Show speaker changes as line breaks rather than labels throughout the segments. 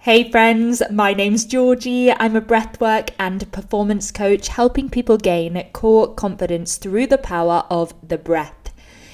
Hey friends, my name's Georgie. I'm a breathwork and performance coach helping people gain core confidence through the power of the breath.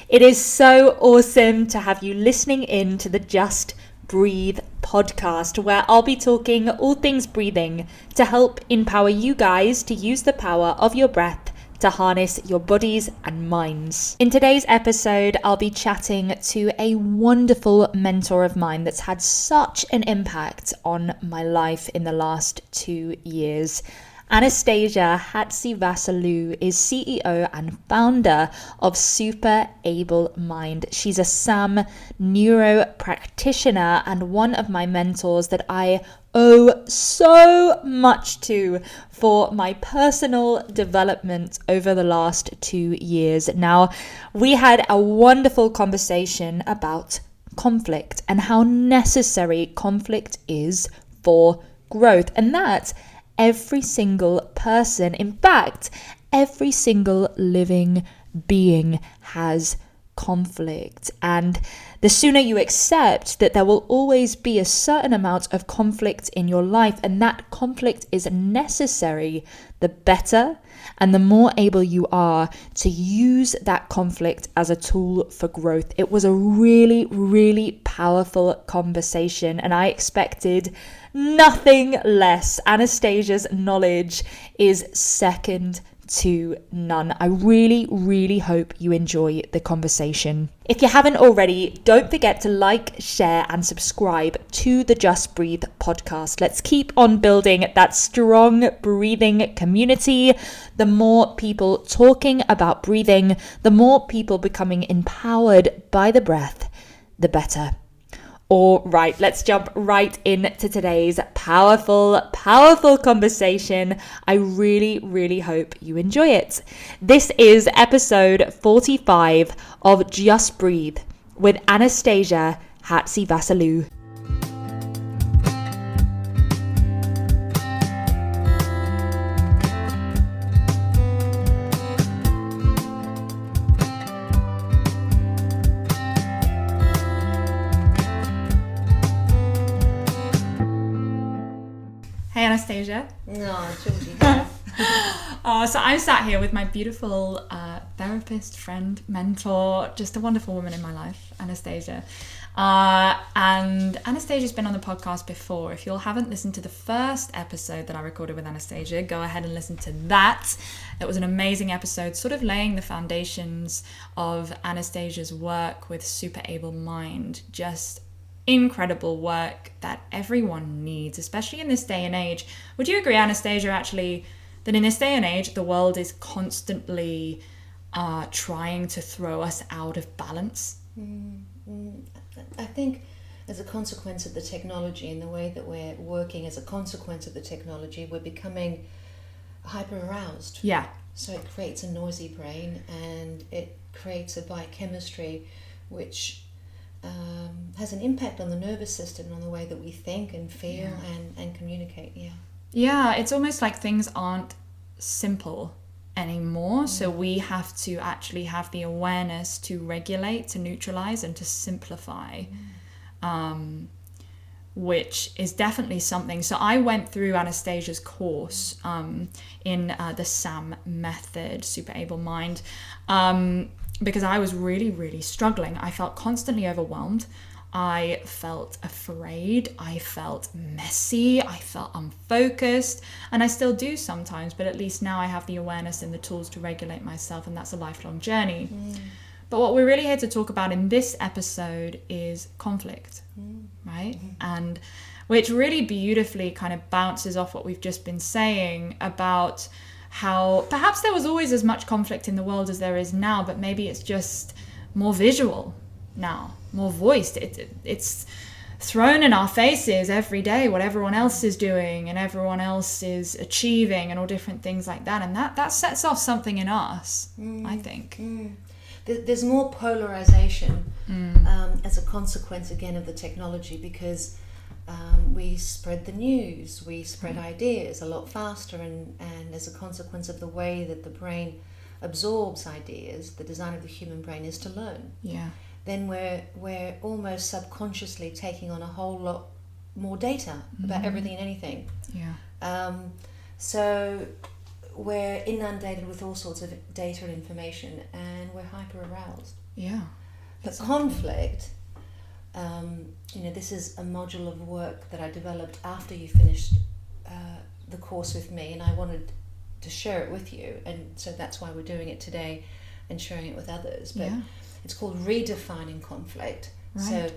It is so awesome to have you listening in to the Just Breathe podcast, where I'll be talking all things breathing to help empower you guys to use the power of your breath to harness your bodies and minds. In today's episode, I'll be chatting to a wonderful mentor of mine that's had such an impact on my life in the last 2 years. Anastasia Hatzivisalou is CEO and founder of Superablemind. She's a S.A.M Neuro practitioner and one of my mentors that I owe so much to for my personal development over the last 2 years. Now, we had a wonderful conversation about conflict and how necessary conflict is for growth, and that every single person, in fact, every single living being has conflict. And the sooner you accept that there will always be a certain amount of conflict in your life, and that conflict is necessary, the better and the more able you are to use that conflict as a tool for growth. It was a really, really powerful conversation, and I expected nothing less. Anastasia's knowledge is second to none. I really, really hope you enjoy the conversation. If you haven't already, don't forget to like, share, and subscribe to the Just Breathe podcast. Let's keep on building that strong breathing community. The more people talking about breathing, the more people becoming empowered by the breath, the better. All right, let's jump right into today's powerful conversation. I really, really hope you enjoy it. This is episode 45 of Just Breathe with Anastasia Hatzivisalou. Hey Anastasia.
No, Georgie.
So I'm sat here with my beautiful therapist, friend, mentor, just a wonderful woman in my life, Anastasia. And Anastasia's been on the podcast before. If you haven't listened to the first episode that I recorded with Anastasia, go ahead and listen to that. It was an amazing episode, sort of laying the foundations of Anastasia's work with Superablemind. Just incredible work that everyone needs, especially in this day and age. Would you agree, Anastasia, actually, that in this day and age, the world is constantly trying to throw us out of balance?
I think as a consequence of the technology and the way that we're working as a consequence of the technology, we're becoming hyper-aroused.
Yeah.
So it creates a noisy brain, and it creates a biochemistry which has an impact on the nervous system, on the way that we think and feel and communicate.
Yeah, it's almost like things aren't simple anymore. So we have to actually have the awareness to regulate, to neutralize, and to simplify, which is definitely something. So I went through Anastasia's course in the S.A.M method, Superablemind, because I was really, really struggling. I felt constantly overwhelmed. I felt afraid. I felt messy. I felt unfocused. And I still do sometimes, but at least now I have the awareness and the tools to regulate myself, and that's a lifelong journey. But what we're really here to talk about in this episode is conflict, right? And which really beautifully kind of bounces off what we've just been saying about how perhaps there was always as much conflict in the world as there is now, but maybe it's just more visual now, more voiced. It's thrown in our faces every day what everyone else is doing and everyone else is achieving and all different things like that. And that sets off something in us, I think.
There's more polarization as a consequence, again, of the technology, because we spread the news, we spread ideas a lot faster, and as a consequence of the way that the brain absorbs ideas, the design of the human brain is to learn.
Yeah.
Then we're almost subconsciously taking on a whole lot more data about everything and anything. So we're inundated with all sorts of data and information, and we're hyper aroused. But conflict, this is a module of work that I developed after you finished the course with me, and I wanted to share it with you, and so that's why we're doing it today and sharing it with others. But it's called redefining conflict. So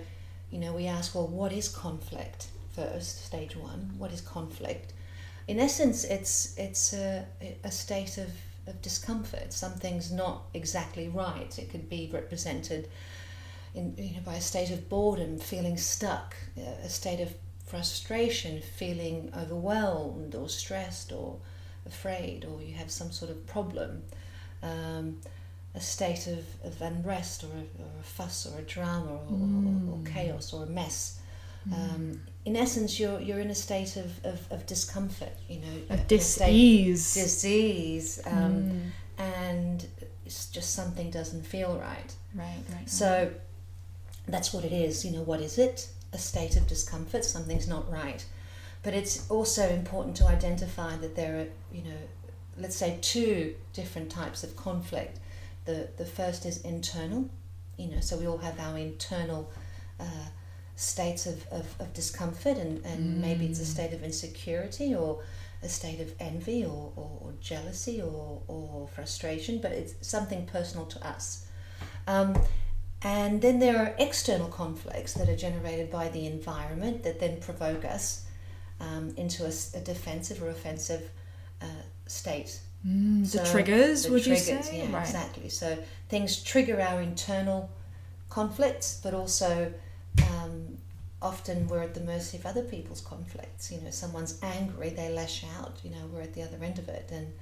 we ask, well, what is conflict first? Stage one, what is conflict? In essence, it's a state of discomfort. Something's not exactly right. It could be represented by a state of boredom, feeling stuck, a state of frustration, feeling overwhelmed or stressed or afraid, or you have some sort of problem, a state of unrest or a fuss or a drama or chaos or a mess. In essence, you're in a state of discomfort,
of dis-ease.
Disease, and it's just something doesn't feel right. So that's what it is. What is it? A state of discomfort. Something's not right. But it's also important to identify that there are, let's say, two different types of conflict. The first is internal, so we all have our internal states of discomfort, and maybe it's a state of insecurity or a state of envy or jealousy or frustration, but it's something personal to us. And then there are external conflicts that are generated by the environment that then provoke us into a defensive or offensive state.
The triggers, would you say?
Yeah, right. Exactly. So things trigger our internal conflicts, but also often we're at the mercy of other people's conflicts. Someone's angry, they lash out, we're at the other end of it, and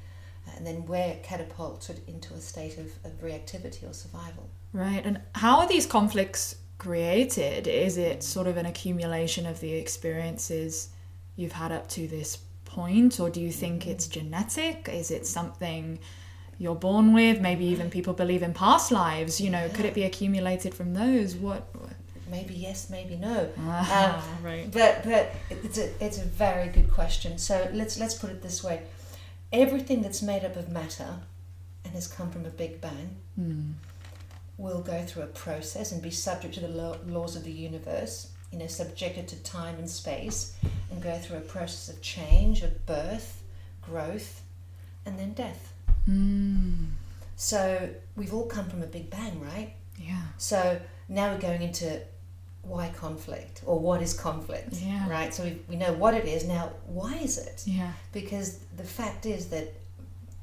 then we're catapulted into a state of reactivity or survival.
Right. And how are these conflicts created? Is it sort of an accumulation of the experiences you've had up to this point, or do you think it's genetic? Is it something you're born with? Maybe even people believe in past lives. Could it be accumulated from those? What?
Maybe yes, maybe no.
Right.
But it's a very good question. So let's put it this way: everything that's made up of matter and has come from a Big Bang will go through a process and be subject to the laws of the universe. Subjected to time and space, and go through a process of change, of birth, growth, and then death. So we've all come from a Big Bang, right?
Yeah.
So now we're going into why conflict, or what is conflict, right? So we know what it is. Now, why is it?
Yeah.
Because the fact is that,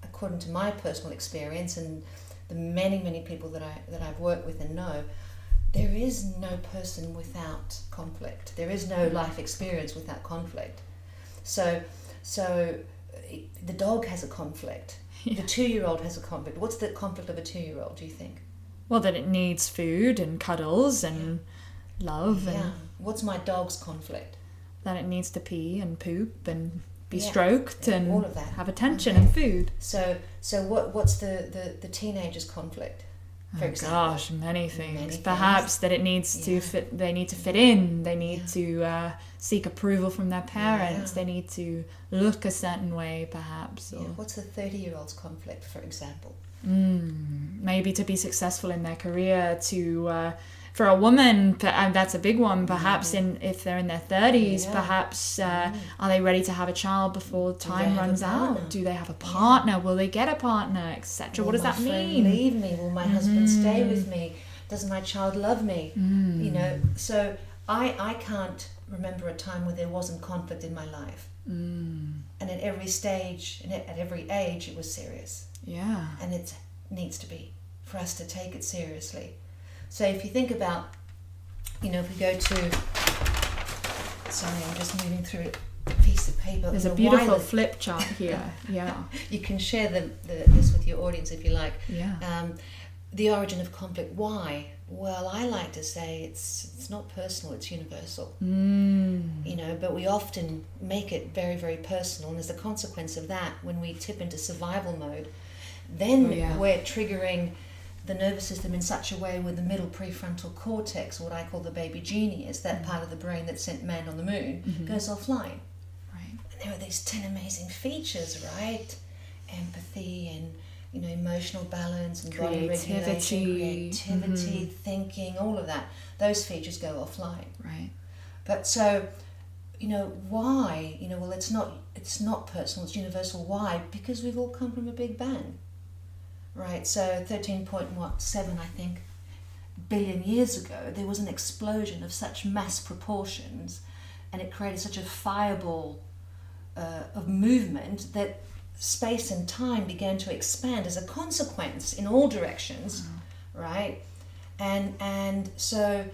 according to my personal experience and the many, many people that I've worked with and know, there is no person without conflict. There is no life experience without conflict. So the dog has a conflict. The 2-year-old has a conflict. What's the conflict of a 2-year-old, do you think?
Well, that it needs food and cuddles and love. And
What's my dog's conflict?
That it needs to pee and poop and be stroked and
all of that.
Have attention and food.
So what's the teenager's conflict? For example,
gosh, many things. Perhaps that it needs to fit. They need to fit in. They need to seek approval from their parents. They need to look a certain way, perhaps. Or
what's the 30-year-old's conflict, for example?
Maybe to be successful in their career. For a woman, that's a big one. Perhaps if they're in their 30s, perhaps are they ready to have a child before time runs out? Do they have a partner? Will they get a partner, etc.? What does that mean?
Will my friend leave me? Will my husband stay with me? Does my child love me? So I can't remember a time where there wasn't conflict in my life. And at every stage and at every age, it was serious.
Yeah.
And it needs to be, for us to take it seriously. So if you think about, if we go to, sorry, I'm just moving through a piece of paper.
There's a beautiful flip chart here.
You can share this with your audience if you like. The origin of conflict. Why? Well, I like to say it's not personal, it's universal. But we often make it very, very personal, and as a consequence of that, when we tip into survival mode, then we're triggering the nervous system in such a way with the middle prefrontal cortex, what I call the baby genius, that part of the brain that sent man on the moon, goes offline.
Right.
And there are these 10 amazing features, right? Empathy and, you know, emotional balance and body regulation, creativity, thinking, all of that. Those features go offline.
Right.
But so, you know, why? You know, well, it's not personal, it's universal. Why? Because we've all come from a big bang. Right, so 13.7, I think, billion years ago, there was an explosion of such mass proportions, and it created such a fireball of movement that space and time began to expand as a consequence in all directions, right? And so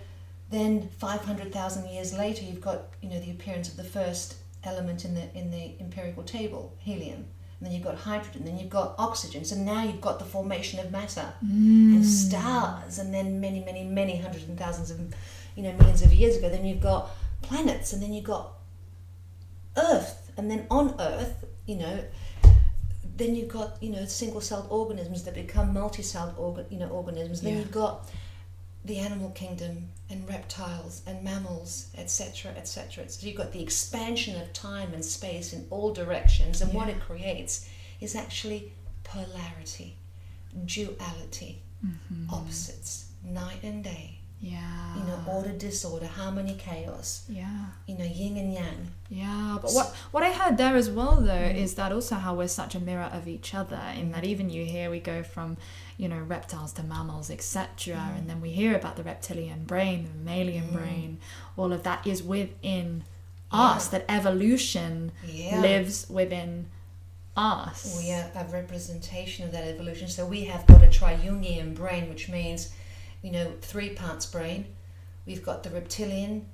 then 500,000 years later, you've got, you know, the appearance of the first element in the empirical table, helium. And then you've got hydrogen, then you've got oxygen. So now you've got the formation of matter and stars. And then many hundreds and thousands of, you know, millions of years ago, then you've got planets, and then you've got Earth. And then on Earth, you know, then you've got, you know, single-celled organisms that become multi-celled organisms. Then you've got the animal kingdom and reptiles and mammals, etc., etc. So you've got the expansion of time and space in all directions, and what it creates is actually polarity, duality, opposites, night and day.
Yeah.
You know, order, disorder, harmony, chaos.
Yeah.
You know, yin and yang.
Yeah, but what I heard there as well, though, is that also how we're such a mirror of each other, in that even you hear we go from, you know, reptiles to mammals, etc., and then we hear about the reptilian brain, the mammalian brain, all of that is within us, that evolution lives within us.
We are a representation of that evolution. So we have got a triunion brain, which means, you know, 3 parts brain. We've got the reptilian,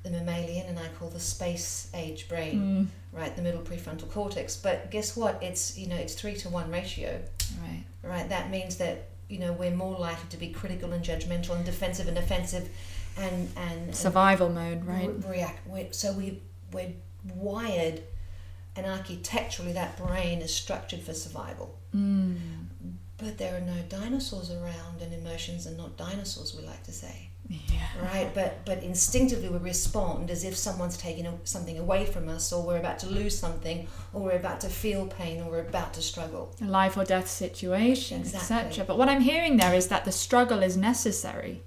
the mammalian, and I call the space age brain, right, the middle prefrontal cortex. But guess what? It's, you know, it's 3-to-1 ratio.
Right.
Right. That means that, you know, we're more likely to be critical and judgmental and defensive and offensive and
survival mode, right?
So we're wired, and architecturally that brain is structured for survival. But there are no dinosaurs around, and emotions are not dinosaurs, we like to say.
Yeah.
Right, but instinctively we respond as if someone's taking something away from us, or we're about to lose something, or we're about to feel pain, or we're about to struggle.
A life or death situation,
Exactly.
etc. But what I'm hearing there is that the struggle is necessary.